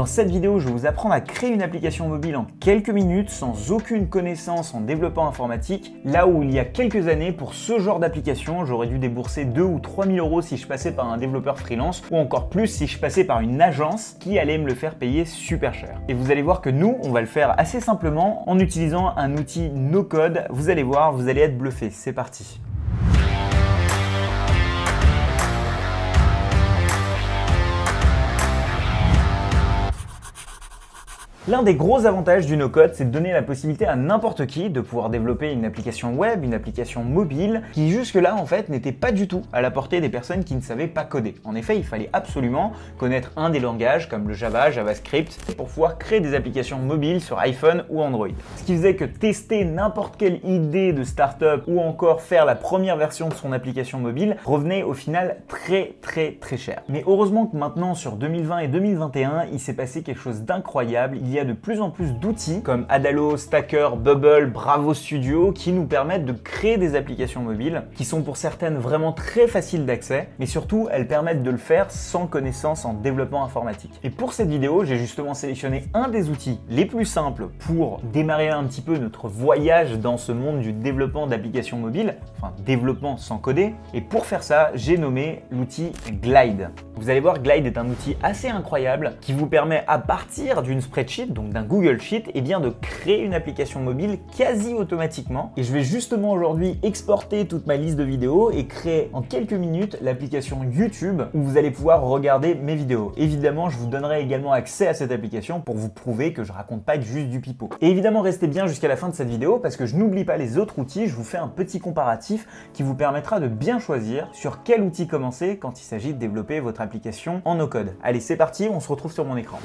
Dans cette vidéo, je vais vous apprendre à créer une application mobile en quelques minutes sans aucune connaissance en développement informatique, là où il y a quelques années, pour ce genre d'application, j'aurais dû débourser 2 ou 3 000 euros si je passais par un développeur freelance, ou encore plus si je passais par une agence qui allait me le faire payer super cher. Et vous allez voir que nous, on va le faire assez simplement en utilisant un outil no-code. Vous allez voir, vous allez être bluffé. C'est parti. L'un des gros avantages du no-code, c'est de donner la possibilité à n'importe qui de pouvoir développer une application web, une application mobile, qui jusque-là en fait n'était pas du tout à la portée des personnes qui ne savaient pas coder. En effet, il fallait absolument connaître un des langages comme le Java, JavaScript, pour pouvoir créer des applications mobiles sur iPhone ou Android. Ce qui faisait que tester n'importe quelle idée de startup ou encore faire la première version de son application mobile revenait au final très cher. Mais heureusement que maintenant, sur 2020 et 2021, il s'est passé quelque chose d'incroyable. Il y a de plus en plus d'outils comme Adalo, Stacker, Bubble, Bravo Studio qui nous permettent de créer des applications mobiles qui sont pour certaines vraiment très faciles d'accès, mais surtout elles permettent de le faire sans connaissance en développement informatique. Et pour cette vidéo, j'ai justement sélectionné un des outils les plus simples pour démarrer un petit peu notre voyage dans ce monde du développement d'applications mobiles, enfin développement sans coder. Et pour faire ça, j'ai nommé l'outil Glide. Vous allez voir, Glide est un outil assez incroyable qui vous permet à partir d'une spreadsheet, donc d'un Google Sheet, et bien de créer une application mobile quasi automatiquement. Et je vais justement aujourd'hui exporter toute ma liste de vidéos et créer en quelques minutes l'application YouTube où vous allez pouvoir regarder mes vidéos. Évidemment, je vous donnerai également accès à cette application pour vous prouver que je raconte pas juste du pipeau. Et évidemment, restez bien jusqu'à la fin de cette vidéo parce que je n'oublie pas les autres outils. Je vous fais un petit comparatif qui vous permettra de bien choisir sur quel outil commencer quand il s'agit de développer votre application en no-code. Allez, c'est parti, on se retrouve sur mon écran.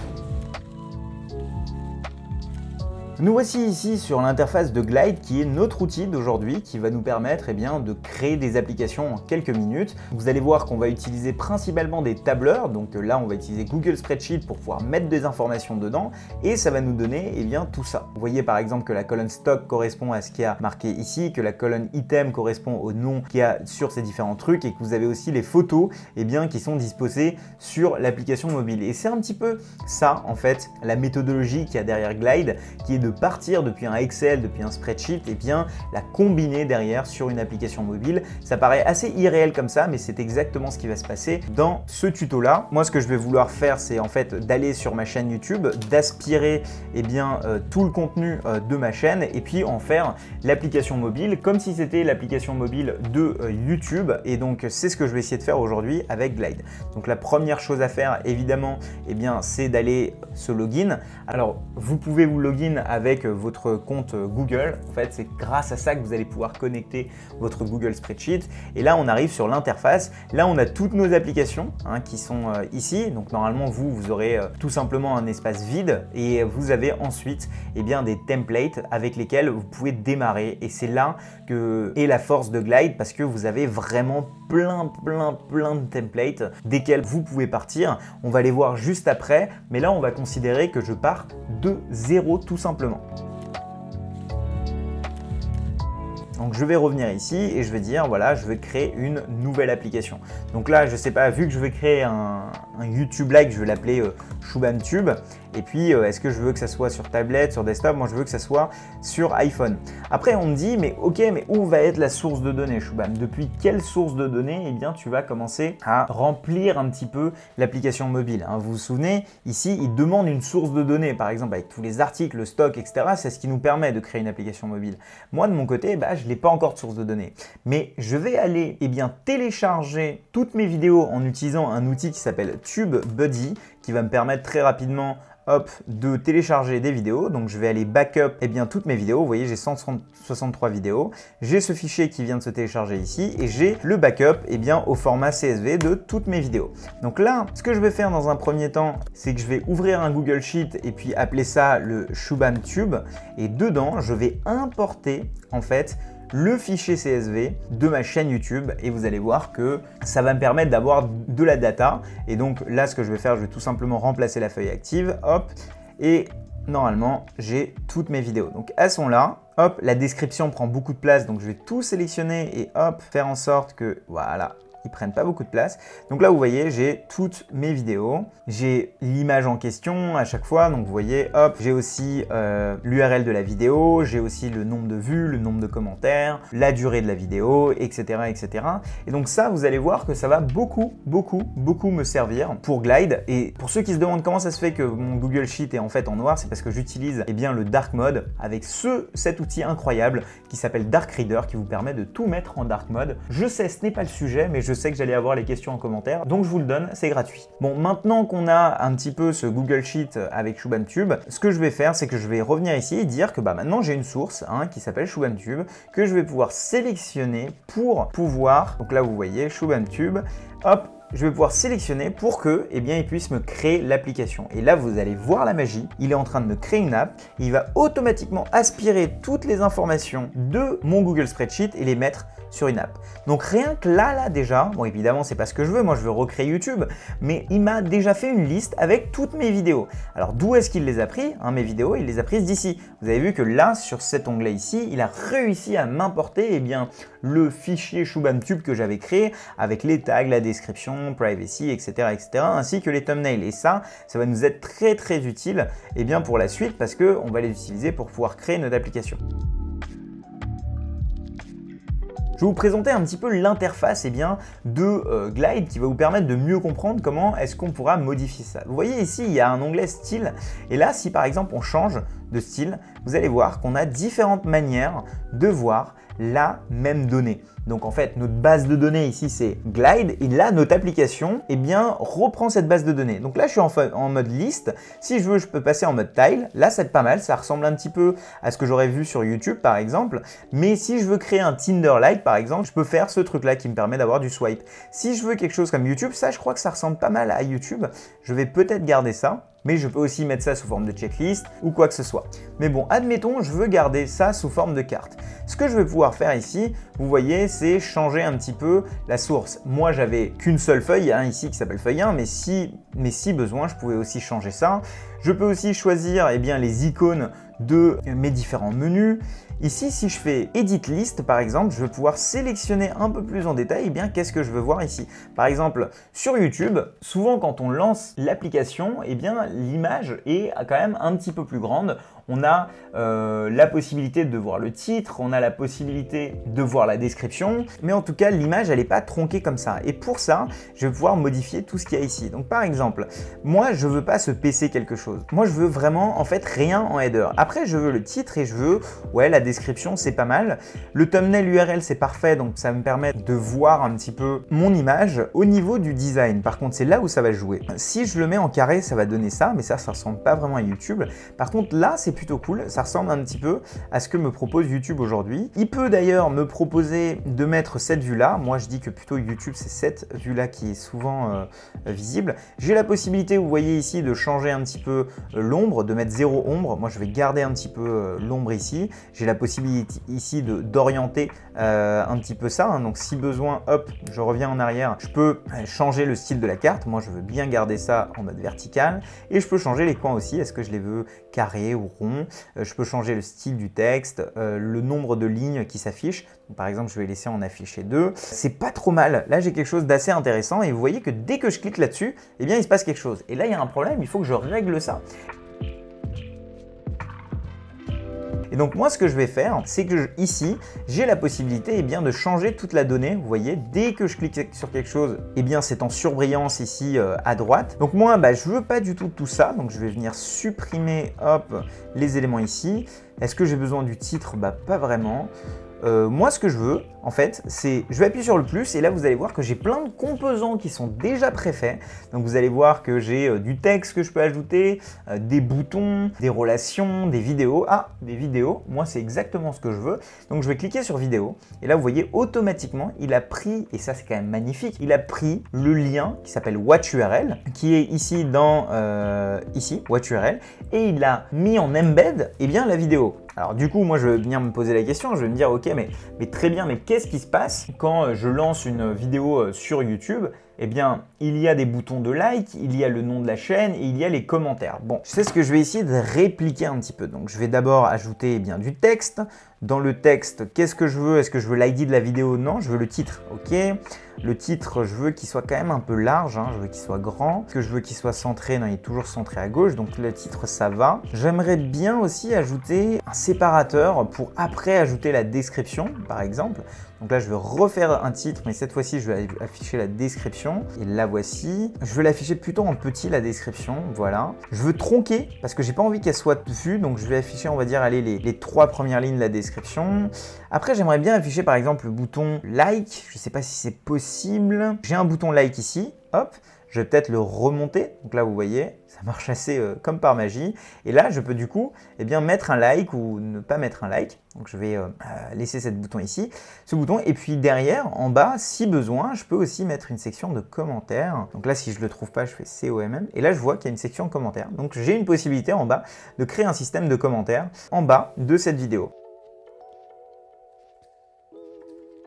Nous voici ici sur l'interface de Glide qui est notre outil d'aujourd'hui qui va nous permettre de créer des applications en quelques minutes. Vous allez voir qu'on va utiliser principalement des tableurs, donc là on va utiliser Google Spreadsheet pour pouvoir mettre des informations dedans et ça va nous donner tout ça. Vous voyez par exemple que la colonne stock correspond à ce qui a marqué ici, que la colonne item correspond au nom qu'il y a sur ces différents trucs et que vous avez aussi les photos qui sont disposées sur l'application mobile. Et c'est un petit peu ça en fait la méthodologie qu'il y a derrière Glide, qui est de partir depuis un Excel, depuis un spreadsheet, la combiner derrière sur une application mobile. Ça paraît assez irréel comme ça, mais c'est exactement ce qui va se passer dans ce tuto-là. Moi, ce que je vais vouloir faire, c'est en fait d'aller sur ma chaîne YouTube, d'aspirer tout le contenu de ma chaîne et puis en faire l'application mobile comme si c'était l'application mobile de YouTube. Et donc, c'est ce que je vais essayer de faire aujourd'hui avec Glide. Donc, la première chose à faire, évidemment, c'est d'aller se login. Alors, vous pouvez vous login avec votre compte Google. En fait, c'est grâce à ça que vous allez pouvoir connecter votre Google Spreadsheet. Et là, on arrive sur l'interface. Là, on a toutes nos applications qui sont ici. Donc, normalement, vous aurez tout simplement un espace vide et vous avez ensuite des templates avec lesquels vous pouvez démarrer. Et c'est là que est la force de Glide parce que vous avez vraiment plein de templates desquels vous pouvez partir. On va les voir juste après, mais là, on va considérer que je pars de zéro tout simplement. Donc je vais revenir ici et je vais dire voilà, je veux créer une nouvelle application. Donc là, je sais pas, vu que je vais créer un YouTube-like, je vais l'appeler ShubhamTube. Et puis, est-ce que je veux que ça soit sur tablette, sur desktop? Moi, je veux que ça soit sur iPhone. Après, on me dit, mais ok, mais où va être la source de données, Shubham? Depuis quelle source de données, tu vas commencer à remplir un petit peu l'application mobile. Vous vous souvenez, ici, il demande une source de données, par exemple, avec tous les articles, le stock, etc. C'est ce qui nous permet de créer une application mobile. Moi, de mon côté, je n'ai pas encore de source de données. Mais je vais aller télécharger toutes mes vidéos en utilisant un outil qui s'appelle TubeBuddy, qui va me permettre très rapidement de télécharger des vidéos. Donc je vais aller backup toutes mes vidéos. Vous voyez, j'ai 163 vidéos. J'ai ce fichier qui vient de se télécharger ici et j'ai le backup au format CSV de toutes mes vidéos. Donc là, ce que je vais faire dans un premier temps, c'est que je vais ouvrir un Google Sheet et puis appeler ça le ShubhamTube. Et dedans, je vais importer en fait le fichier CSV de ma chaîne YouTube et vous allez voir que ça va me permettre d'avoir de la data. Et donc là, ce que je vais faire, je vais tout simplement remplacer la feuille active, et normalement, j'ai toutes mes vidéos. Donc elles sont là. La description prend beaucoup de place, donc je vais tout sélectionner et faire en sorte que voilà, ils prennent pas beaucoup de place. Donc là, vous voyez, j'ai toutes mes vidéos, j'ai l'image en question à chaque fois, donc vous voyez, hop, j'ai aussi l'URL de la vidéo, j'ai aussi le nombre de vues, le nombre de commentaires, la durée de la vidéo, etc., etc. Et donc ça, vous allez voir que ça va beaucoup me servir pour Glide. Et pour ceux qui se demandent comment ça se fait que mon Google Sheet est en fait en noir, c'est parce que j'utilise bien le Dark Mode avec cet outil incroyable qui s'appelle Dark Reader qui vous permet de tout mettre en Dark Mode. Je sais, ce n'est pas le sujet, mais je sais que j'allais avoir les questions en commentaire, donc je vous le donne, c'est gratuit. Bon, maintenant qu'on a un petit peu ce Google Sheet avec ShubhamTube, ce que je vais faire, c'est que je vais revenir ici et dire que maintenant j'ai une source qui s'appelle ShubhamTube, que je vais pouvoir sélectionner pour pouvoir, donc là vous voyez ShubhamTube, hop, je vais pouvoir sélectionner pour que, il puisse me créer l'application. Et là, vous allez voir la magie. Il est en train de me créer une app. Il va automatiquement aspirer toutes les informations de mon Google Spreadsheet et les mettre sur une app. Donc rien que là déjà, bon évidemment c'est pas ce que je veux, moi je veux recréer YouTube, mais il m'a déjà fait une liste avec toutes mes vidéos. Alors d'où est-ce qu'il les a pris mes vidéos, il les a prises d'ici. Vous avez vu que là, sur cet onglet ici, il a réussi à m'importer le fichier ShubhamTube que j'avais créé avec les tags, la description, privacy, etc., ainsi que les thumbnails. Et ça va nous être très utile pour la suite parce qu'on va les utiliser pour pouvoir créer notre application. Je vais vous présenter un petit peu l'interface de Glide qui va vous permettre de mieux comprendre comment est-ce qu'on pourra modifier ça. Vous voyez ici, il y a un onglet style et là, si par exemple on change de style, vous allez voir qu'on a différentes manières de voir la même donnée. Donc en fait, notre base de données ici, c'est Glide et là, notre application reprend cette base de données. Donc là, je suis en mode liste. Si je veux, je peux passer en mode tile. Là, c'est pas mal. Ça ressemble un petit peu à ce que j'aurais vu sur YouTube, par exemple. Mais si je veux créer un Tinder-like, par exemple, je peux faire ce truc-là qui me permet d'avoir du swipe. Si je veux quelque chose comme YouTube, ça, je crois que ça ressemble pas mal à YouTube. Je vais peut-être garder ça. Mais je peux aussi mettre ça sous forme de checklist ou quoi que ce soit. Mais bon, admettons, je veux garder ça sous forme de carte. Ce que je vais pouvoir faire ici, vous voyez, c'est changer un petit peu la source. Moi, j'avais qu'une seule feuille ici qui s'appelle feuille 1, mais si besoin, je pouvais aussi changer ça. Je peux aussi choisir les icônes de mes différents menus. Ici, si je fais Edit List, par exemple, je vais pouvoir sélectionner un peu plus en détail qu'est-ce que je veux voir ici. Par exemple, sur YouTube, souvent quand on lance l'application, l'image est quand même un petit peu plus grande. On a la possibilité de voir le titre, on a la possibilité de voir la description, mais en tout cas, l'image, elle n'est pas tronquée comme ça. Et pour ça, je vais pouvoir modifier tout ce qu'il y a ici. Donc par exemple, moi, je ne veux pas ce PC quelque chose. Moi, je veux vraiment, en fait, rien en header. Après, je veux le titre et je veux, la description, c'est pas mal. Le thumbnail URL, c'est parfait, donc ça me permet de voir un petit peu mon image. Au niveau du design, par contre, c'est là où ça va jouer. Si je le mets en carré, ça va donner ça, mais ça ressemble pas vraiment à YouTube. Par contre, là, c'est plutôt cool. Ça ressemble un petit peu à ce que me propose YouTube aujourd'hui. Il peut d'ailleurs me proposer de mettre cette vue-là. Moi, je dis que plutôt YouTube, c'est cette vue-là qui est souvent visible. J'ai la possibilité, vous voyez ici, de changer un petit peu l'ombre, de mettre 0 ombre. Moi, je vais garder un petit peu l'ombre ici. J'ai la possibilité ici d'orienter un petit peu ça. Donc, si besoin, hop, je reviens en arrière. Je peux changer le style de la carte. Moi, je veux bien garder ça en mode vertical. Et je peux changer les coins aussi. Est-ce que je les veux carrés ou ronds? Je peux changer le style du texte, le nombre de lignes qui s'affichent. Par exemple, je vais laisser en afficher 2. C'est pas trop mal. Là, j'ai quelque chose d'assez intéressant et vous voyez que dès que je clique là-dessus, il se passe quelque chose. Et là, il y a un problème, il faut que je règle ça. Et donc moi, ce que je vais faire, c'est que ici, j'ai la possibilité de changer toute la donnée. Vous voyez, dès que je clique sur quelque chose, c'est en surbrillance ici à droite. Donc moi, je veux pas du tout ça. Donc je vais venir supprimer les éléments ici. Est-ce que j'ai besoin du titre? Pas vraiment. Moi, ce que je veux, en fait, c'est, je vais appuyer sur le plus et là, vous allez voir que j'ai plein de composants qui sont déjà préfaits. Donc, vous allez voir que j'ai du texte que je peux ajouter, des boutons, des relations, des vidéos. Ah, des vidéos, moi, c'est exactement ce que je veux. Donc, je vais cliquer sur vidéo et là, vous voyez, automatiquement, il a pris, et ça, c'est quand même magnifique, il a pris le lien qui s'appelle WatchURL, qui est ici dans, WatchURL, et il a mis en embed, la vidéo. Alors du coup, moi je vais venir me poser la question, je vais me dire ok, mais très bien, mais qu'est-ce qui se passe quand je lance une vidéo sur YouTube eh bien, il y a des boutons de like, il y a le nom de la chaîne et il y a les commentaires. Bon, c'est ce que je vais essayer de répliquer un petit peu. Donc, je vais d'abord ajouter du texte. Dans le texte, qu'est-ce que je veux? Est-ce que je veux l'ID de la vidéo? Non, je veux le titre. Ok. Le titre, je veux qu'il soit quand même un peu large. Je veux qu'il soit grand. Est-ce que je veux qu'il soit centré? Non, il est toujours centré à gauche. Donc, le titre, ça va. J'aimerais bien aussi ajouter un séparateur pour après ajouter la description, par exemple. Donc là, je vais refaire un titre, mais cette fois-ci, je vais afficher la description. Et la voici. Je veux l'afficher plutôt en petit, la description. Voilà. Je veux tronquer parce que j'ai pas envie qu'elle soit vue. Donc, je vais afficher, on va dire, allez, les 3 premières lignes de la description. Après, j'aimerais bien afficher, par exemple, le bouton like. Je ne sais pas si c'est possible. J'ai un bouton like ici. Hop. Je vais peut-être le remonter. Donc là, vous voyez, ça marche assez comme par magie. Et là, je peux du coup mettre un like ou ne pas mettre un like. Donc je vais laisser ce bouton ici, ce bouton. Et puis derrière, en bas, si besoin, je peux aussi mettre une section de commentaires. Donc là, si je ne le trouve pas, je fais COMM. Et là, je vois qu'il y a une section commentaires. Donc j'ai une possibilité en bas de créer un système de commentaires en bas de cette vidéo.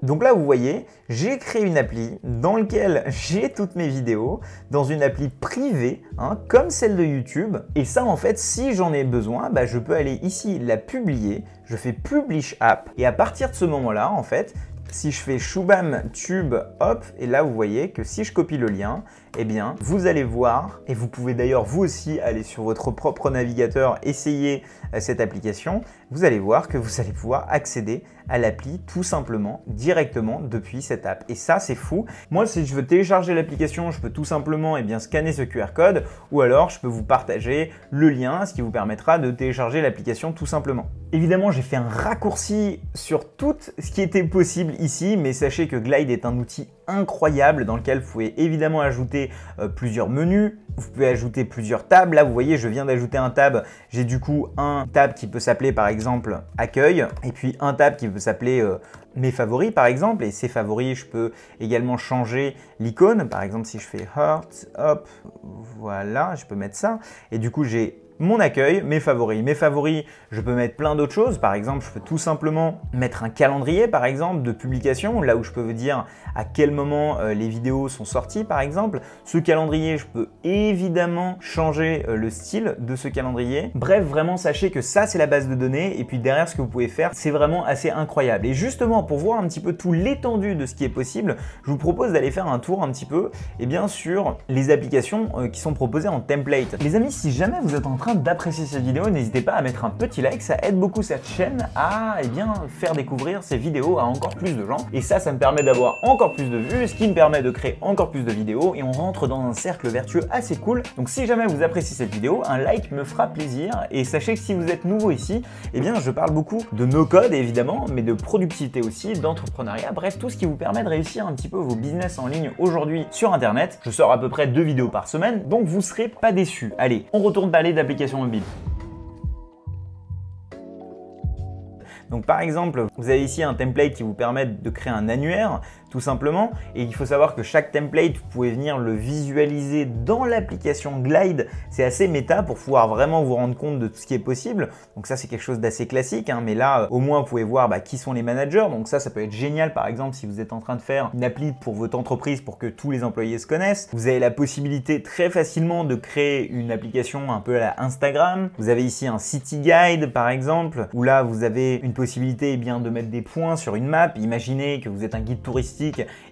Donc là, vous voyez, j'ai créé une appli dans laquelle j'ai toutes mes vidéos, dans une appli privée, comme celle de YouTube. Et ça, en fait, si j'en ai besoin, je peux aller ici, la publier, je fais Publish App. Et à partir de ce moment-là, en fait, si je fais Shubham Tube, hop, et là vous voyez que si je copie le lien, eh bien vous allez voir, et vous pouvez d'ailleurs vous aussi aller sur votre propre navigateur, essayer cette application, vous allez voir que vous allez pouvoir accéder à l'appli tout simplement, directement depuis cette app. Et ça c'est fou. Moi si je veux télécharger l'application, je peux tout simplement scanner ce QR code, ou alors je peux vous partager le lien, ce qui vous permettra de télécharger l'application tout simplement. Évidemment, j'ai fait un raccourci sur tout ce qui était possible ici, mais sachez que Glide est un outil incroyable dans lequel vous pouvez évidemment ajouter plusieurs menus, vous pouvez ajouter plusieurs tabs. Là, vous voyez, je viens d'ajouter un tab. J'ai du coup un tab qui peut s'appeler par exemple Accueil et puis un tab qui peut s'appeler Mes favoris par exemple. Et ces favoris, je peux également changer l'icône. Par exemple, si je fais Heart, hop, voilà, je peux mettre ça. Et du coup, j'ai mon accueil, mes favoris. Mes favoris, je peux mettre plein d'autres choses. Par exemple, je peux tout simplement mettre un calendrier, par exemple, de publication, là où je peux vous dire à quel moment les vidéos sont sorties, par exemple. Ce calendrier, je peux évidemment changer le style de ce calendrier. Bref, vraiment, sachez que ça, c'est la base de données. Et puis derrière, ce que vous pouvez faire, c'est vraiment assez incroyable. Et justement, pour voir un petit peu tout l'étendue de ce qui est possible, je vous propose d'aller faire un tour un petit peu sur les applications qui sont proposées en template. Les amis, si jamais vous êtes en train d'apprécier cette vidéo, n'hésitez pas à mettre un petit like, ça aide beaucoup cette chaîne à faire découvrir ces vidéos à encore plus de gens. Et ça me permet d'avoir encore plus de vues, ce qui me permet de créer encore plus de vidéos et on rentre dans un cercle vertueux assez cool. Donc si jamais vous appréciez cette vidéo, un like me fera plaisir et sachez que si vous êtes nouveau ici, je parle beaucoup de no-code évidemment, mais de productivité aussi, d'entrepreneuriat, bref tout ce qui vous permet de réussir un petit peu vos business en ligne aujourd'hui sur internet. Je sors à peu près 2 vidéos par semaine, donc vous serez pas déçus. Allez, on retourne parler d'applications mobiles. Donc par exemple, vous avez ici un template qui vous permet de créer un annuaire tout simplement, et il faut savoir que chaque template, vous pouvez venir le visualiser dans l'application Glide. C'est assez méta pour pouvoir vraiment vous rendre compte de tout ce qui est possible. Donc ça, c'est quelque chose d'assez classique, mais là, au moins, vous pouvez voir qui sont les managers. Donc ça peut être génial, par exemple, si vous êtes en train de faire une appli pour votre entreprise pour que tous les employés se connaissent. Vous avez la possibilité très facilement de créer une application un peu à la Instagram. Vous avez ici un city guide, par exemple, où là, vous avez une possibilité de mettre des points sur une map. Imaginez que vous êtes un guide touristique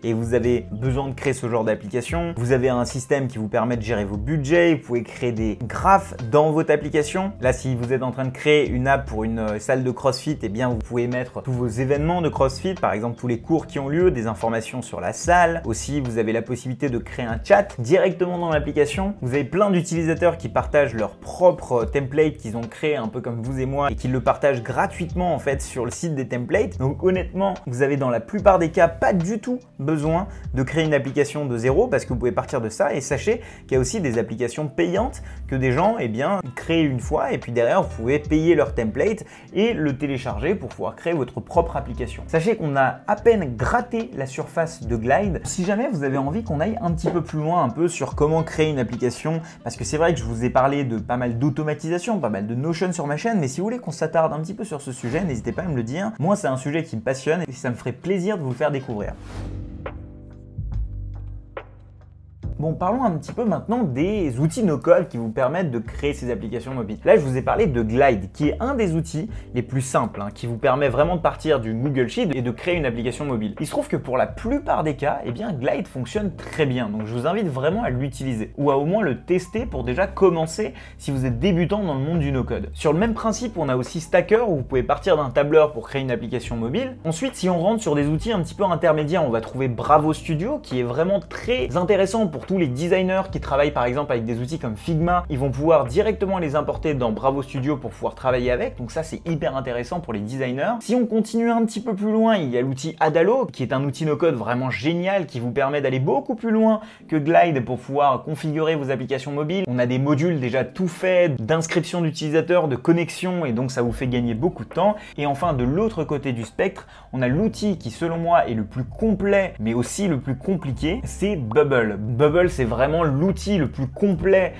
et vous avez besoin de créer ce genre d'application. Vous avez un système qui vous permet de gérer vos budgets, vous pouvez créer des graphes dans votre application. Là, si vous êtes en train de créer une app pour une salle de CrossFit, vous pouvez mettre tous vos événements de CrossFit, par exemple tous les cours qui ont lieu, des informations sur la salle. Aussi, vous avez la possibilité de créer un chat directement dans l'application. Vous avez plein d'utilisateurs qui partagent leur propre template qu'ils ont créé un peu comme vous et moi et qui le partagent gratuitement en fait sur le site des templates. Donc honnêtement, vous avez dans la plupart des cas pas du tout besoin de créer une application de zéro parce que vous pouvez partir de ça. Et sachez qu'il y a aussi des applications payantes que des gens créent une fois et puis derrière vous pouvez payer leur template et le télécharger pour pouvoir créer votre propre application. Sachez qu'on a à peine gratté la surface de Glide. Si jamais vous avez envie qu'on aille un petit peu plus loin sur comment créer une application, parce que c'est vrai que je vous ai parlé de pas mal d'automatisation, pas mal de Notion sur ma chaîne, mais si vous voulez qu'on s'attarde un petit peu sur ce sujet, n'hésitez pas à me le dire. Moi, c'est un sujet qui me passionne et ça me ferait plaisir de vous le faire découvrir. Bon, parlons un petit peu maintenant des outils no-code qui vous permettent de créer ces applications mobiles. Là, je vous ai parlé de Glide, qui est un des outils les plus simples, qui vous permet vraiment de partir du Google Sheet et de créer une application mobile. Il se trouve que pour la plupart des cas, eh bien, Glide fonctionne très bien, donc je vous invite vraiment à l'utiliser, ou à au moins le tester pour déjà commencer si vous êtes débutant dans le monde du no-code. Sur le même principe, on a aussi Stacker, où vous pouvez partir d'un tableur pour créer une application mobile. Ensuite, si on rentre sur des outils un petit peu intermédiaires, on va trouver Bravo Studio, qui est vraiment très intéressant pour tous les designers qui travaillent par exemple avec des outils comme Figma. Ils vont pouvoir directement les importer dans Bravo Studio pour pouvoir travailler avec, donc ça c'est hyper intéressant pour les designers. Si on continue un petit peu plus loin, il y a l'outil Adalo, qui est un outil no-code vraiment génial, qui vous permet d'aller beaucoup plus loin que Glide pour pouvoir configurer vos applications mobiles. On a des modules déjà tout faits, d'inscription d'utilisateurs, de connexion, et donc ça vous fait gagner beaucoup de temps. Et enfin, de l'autre côté du spectre, on a l'outil qui selon moi est le plus complet, mais aussi le plus compliqué, c'est Bubble. Bubble, c'est vraiment l'outil le plus complet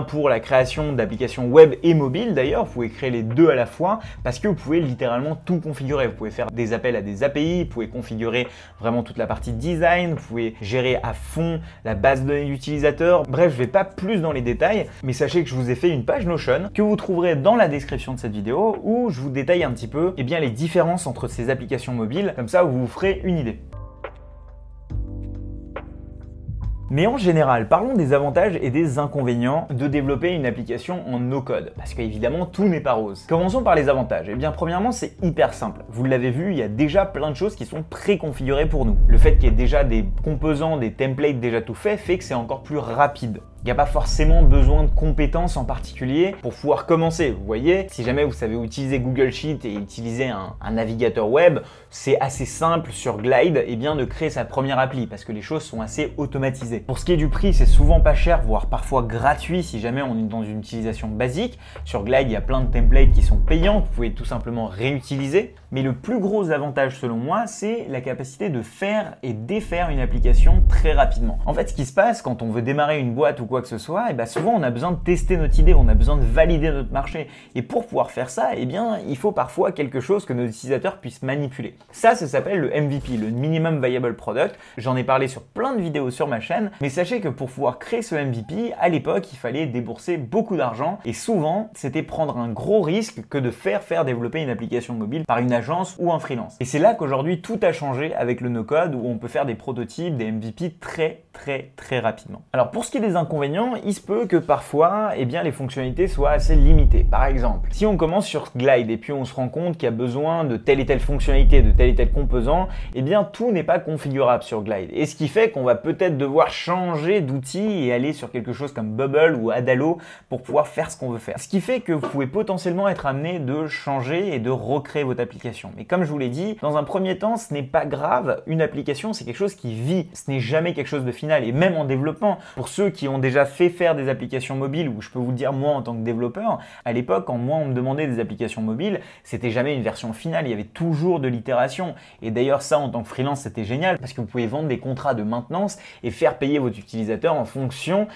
pour la création d'applications web et mobile. D'ailleurs, vous pouvez créer les deux à la fois parce que vous pouvez littéralement tout configurer. Vous pouvez faire des appels à des API, vous pouvez configurer vraiment toute la partie design, vous pouvez gérer à fond la base de données d'utilisateurs. Bref, je ne vais pas plus dans les détails, mais sachez que je vous ai fait une page Notion que vous trouverez dans la description de cette vidéo où je vous détaille un petit peu les différences entre ces applications mobiles. Comme ça, vous vous ferez une idée. Mais en général, parlons des avantages et des inconvénients de développer une application en no-code, parce qu'évidemment, tout n'est pas rose. Commençons par les avantages. Eh bien, premièrement, c'est hyper simple. Vous l'avez vu, il y a déjà plein de choses qui sont préconfigurées pour nous. Le fait qu'il y ait déjà des composants, des templates déjà tout faits, fait que c'est encore plus rapide. Il n'y a pas forcément besoin de compétences en particulier pour pouvoir commencer. Vous voyez, si jamais vous savez utiliser Google Sheet et utiliser un navigateur web, c'est assez simple sur Glide de créer sa première appli parce que les choses sont assez automatisées. Pour ce qui est du prix, c'est souvent pas cher, voire parfois gratuit si jamais on est dans une utilisation basique. Sur Glide, il y a plein de templates qui sont payants, que vous pouvez tout simplement réutiliser. Mais le plus gros avantage selon moi, c'est la capacité de faire et défaire une application très rapidement. En fait, ce qui se passe quand on veut démarrer une boîte ou quoi que ce soit, souvent on a besoin de tester notre idée, on a besoin de valider notre marché. Et pour pouvoir faire ça, il faut parfois quelque chose que nos utilisateurs puissent manipuler. Ça s'appelle le MVP, le Minimum Viable Product. J'en ai parlé sur plein de vidéos sur ma chaîne, mais sachez que pour pouvoir créer ce MVP, à l'époque, il fallait débourser beaucoup d'argent et souvent, c'était prendre un gros risque que de faire développer une application mobile par une agence ou un freelance. Et c'est là qu'aujourd'hui, tout a changé avec le no-code où on peut faire des prototypes, des MVP très rapidement. Alors pour ce qui est des inconvénients, il se peut que parfois, les fonctionnalités soient assez limitées. Par exemple, si on commence sur Glide et puis on se rend compte qu'il y a besoin de telle et telle fonctionnalité, de tel et tel composant, tout n'est pas configurable sur Glide. Et ce qui fait qu'on va peut-être devoir changer d'outil et aller sur quelque chose comme Bubble ou Adalo pour pouvoir faire ce qu'on veut faire. Ce qui fait que vous pouvez potentiellement être amené de changer et de recréer votre application. Mais comme je vous l'ai dit, dans un premier temps, ce n'est pas grave. Une application, c'est quelque chose qui vit. Ce n'est jamais quelque chose de final. Et même en développement, pour ceux qui ont déjà fait faire des applications mobiles, où je peux vous dire, moi, en tant que développeur, à l'époque, quand moi, on me demandait des applications mobiles, c'était jamais une version finale. Il y avait toujours de l'itération. Et d'ailleurs, ça, en tant que freelance, c'était génial parce que vous pouvez vendre des contrats de maintenance et faire payer votre utilisateur en fonction,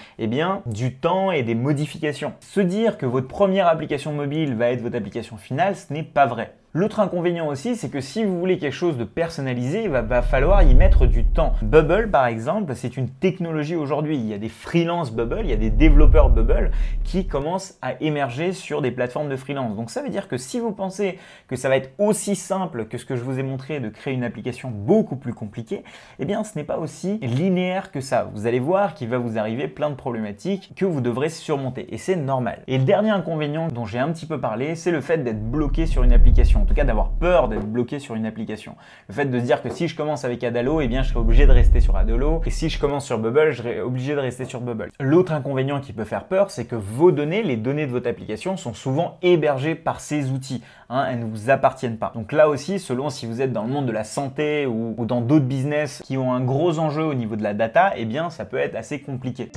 du temps et des modifications. Se dire que votre première application mobile va être votre application finale, ce n'est pas vrai. L'autre inconvénient aussi, c'est que si vous voulez quelque chose de personnalisé, il va falloir y mettre du temps. Bubble, par exemple, c'est une technologie aujourd'hui. Il y a des freelance Bubble, il y a des développeurs Bubble qui commencent à émerger sur des plateformes de freelance. Donc ça veut dire que si vous pensez que ça va être aussi simple que ce que je vous ai montré de créer une application beaucoup plus compliquée, ce n'est pas aussi linéaire que ça. Vous allez voir qu'il va vous arriver plein de problématiques que vous devrez surmonter et c'est normal. Et le dernier inconvénient dont j'ai un petit peu parlé, c'est le fait d'être bloqué sur une application. En tout cas, d'avoir peur d'être bloqué sur une application. Le fait de se dire que si je commence avec Adalo, je serai obligé de rester sur Adalo. Et si je commence sur Bubble, je serai obligé de rester sur Bubble. L'autre inconvénient qui peut faire peur, c'est que vos données, les données de votre application, sont souvent hébergées par ces outils. Elles ne vous appartiennent pas. Donc là aussi, selon si vous êtes dans le monde de la santé ou dans d'autres business qui ont un gros enjeu au niveau de la data, ça peut être assez compliqué.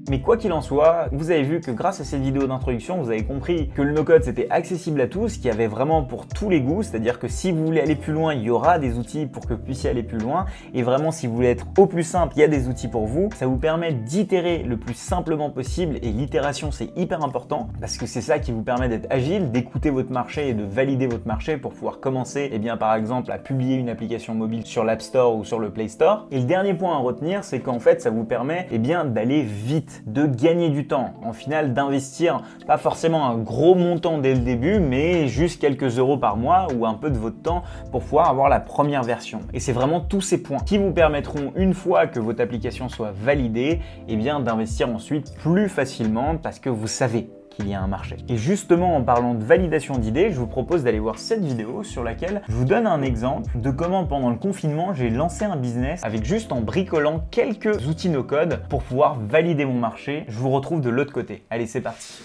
Mais quoi qu'il en soit, vous avez vu que grâce à cette vidéo d'introduction, vous avez compris que le no-code c'était accessible à tous, qu'il y avait vraiment pour tous les goûts, c'est-à-dire que si vous voulez aller plus loin, il y aura des outils pour que vous puissiez aller plus loin, et vraiment si vous voulez être au plus simple, il y a des outils pour vous. Ça vous permet d'itérer le plus simplement possible, et l'itération c'est hyper important, parce que c'est ça qui vous permet d'être agile, d'écouter votre marché et de valider votre marché pour pouvoir commencer, par exemple, à publier une application mobile sur l'App Store ou sur le Play Store. Et le dernier point à retenir, c'est qu'en fait, ça vous permet d'aller vite, de gagner du temps. En final, d'investir pas forcément un gros montant dès le début, mais juste quelques euros par mois ou un peu de votre temps pour pouvoir avoir la première version. Et c'est vraiment tous ces points qui vous permettront, une fois que votre application soit validée, d'investir ensuite plus facilement parce que vous savez qu'il y a un marché. Et justement, en parlant de validation d'idées, je vous propose d'aller voir cette vidéo sur laquelle je vous donne un exemple de comment pendant le confinement, j'ai lancé un business avec juste en bricolant quelques outils no-code pour pouvoir valider mon marché. Je vous retrouve de l'autre côté. Allez, c'est parti.